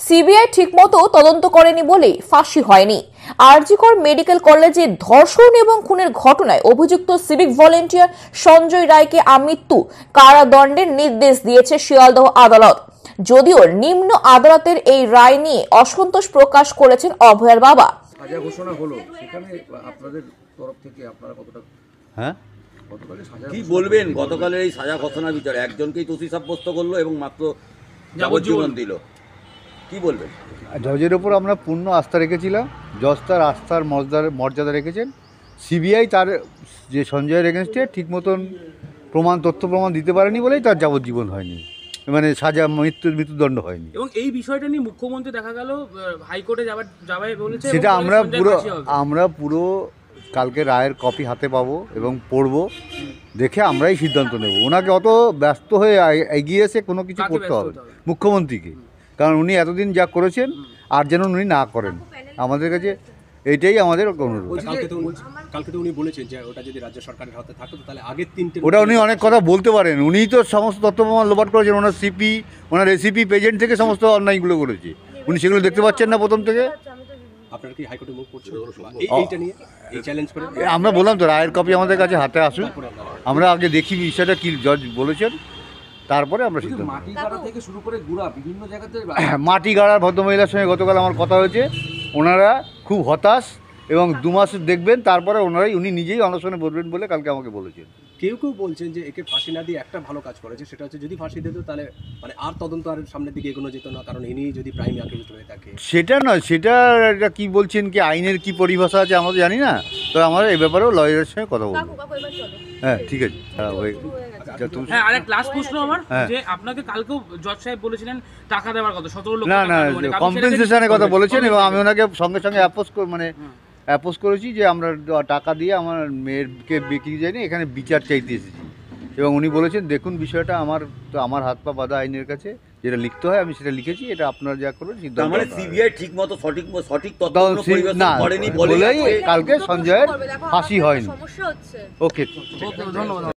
CBI ঠিকমতো তদন্ত করেনি বলেই ফাঁসি হয়নি। আরজিকর মেডিকেল কলেজে ধর্ষণ এবং খুনের ঘটনায় অভিযুক্ত সিভিক ভলেন্টিয়ার সঞ্জয় রায়কে আমৃত্যু কারাদণ্ডের নির্দেশ দিয়েছে শিয়ালদহ আদালত। যদিও নিম্ন আদালতের এই রায় নিয়ে অসন্তোষ প্রকাশ করেছেন অভয়ার বাবা। সাজা ঘোষণা হলো, সেখানে আপনাদের তরফ থেকে আপনারা কতটা কি বলবেন? গতকালের এই সাজা ঘোষণা বিচারে একজনকেই দোষী সাব্যস্ত করলো এবং মাত্র যাবজ্জীবন দিল, কি বলবেন? জজের ওপর আমরা পূর্ণ আস্থা রেখেছিলাম, জজ তার আস্থার মর্যাদা রেখেছেন। সিবিআই তার যে সঞ্জয়ের এগেনস্টে ঠিক মতন তথ্য প্রমাণ দিতে পারেনি বলেই তার যাবজ্জীবন হয়নি, মানে সাজা মৃত্যুদণ্ড হয়নি। এবং এই বিষয়টা নিয়ে মুখ্যমন্ত্রী দেখা গেল হাইকোর্টে যাবে বলেছে। সেটা আমরা পুরো কালকে রায়ের কপি হাতে পাবো এবং পড়বো, দেখে আমরাই সিদ্ধান্ত নেব। ওনাকে অত ব্যস্ত হয়ে এগিয়ে এসে কোনো কিছু করতে হবে মুখ্যমন্ত্রীকে, কারণ উনি এতদিন যা করেছেন আর যেন উনি না করেন। আমাদের কাছে এইটাই আমাদের অনুরোধ। কালকে তো উনি বলেছেন যে ওটা যদি রাজ্য সরকারের হাতে থাকতো তাহলে আগের তিনটে ওটা উনি অনেক কথা বলতে পারেন, উনিই তো সমস্ত তথ্য প্রমাণ লোপাট করেছেন। ওনার সিপি, ওনার এসিপি পেজেন্ট থেকে সমস্ত অন্যায়গুলো করেছে, উনি সেগুলো দেখতে পাচ্ছেন না প্রথম থেকে। আপনারা কি হাইকোর্টে মুভ করছেন এইটা নিয়ে, এই চ্যালেঞ্জ করে? আমরা বললাম তো রায়ের কপি আমাদের কাছে হাতে আসুক, আমরা আগে দেখি বিষয়টা কি জজ বলেছেন, তারপরে আমরা সিদ্ধান্ত। মাটি গাড়া থেকে শুরু করে গুড়া বিভিন্ন জায়গাতে মাটি গাড়ার ভদ্রমহিলার সঙ্গে গতকাল আমার কথা হয়েছে, ওনারা খুব হতাশ এবং 2 মাস দেখবেন, তারপরে উনি নিজেই অনশনে বসবেন বলে কালকে আমাকে বলেছেন। কেউ বলছেন যে একে ফাঁসি না দিয়ে একটা ভালো কাজ করেছে, সেটা হচ্ছে যদি ফাঁসি দিত তাহলে মানে আর তদন্ত আর সামনের দিকে এগোনো যেত না, কারণ ইনি যদি প্রাইম অ্যাকিউজড হয়ে থাকে। সেটা নয়, সেটা কি বলছেন, কি আইনের কি পরিভাষা আছে আমরা জানি না, তো আমরা এই ব্যাপারেও লয়ারের সঙ্গে কথা বলবো। হ্যাঁ ঠিক আছে। হ্যাঁ, আরেক লাস্ট প্রশ্ন আমার, যে আপনাকে কালকেও জজ সাহেব বলেছিলেন টাকা দেওয়ার কথা, 17 লক্ষ না, কম্পেনসেশনের কথা বলেছেন এবং আমি ওনাকে সঙ্গে সঙ্গে অ্যাপোজ করেছি যে আমরা টাকা দিয়ে আমার মেয়েরকে বিক্রি যায়নি, এখানে বিচার চাইতে এসেছি। এবং উনি বলেছেন দেখুন বিষয়টা আমার হাত পা বাঁধা আইনের কাছে, যেটা লিখতে হয় আমি সেটা লিখেছি, এটা আপনারা যা করবেন সিদ্ধান্ত। মানে সিবিআই ঠিকমতো সঠিক তথ্য পরিবেশন করেনি বলেই কালকে সঞ্জয়ের ফাঁসি হয়নি। ওকে, ধন্যবাদ।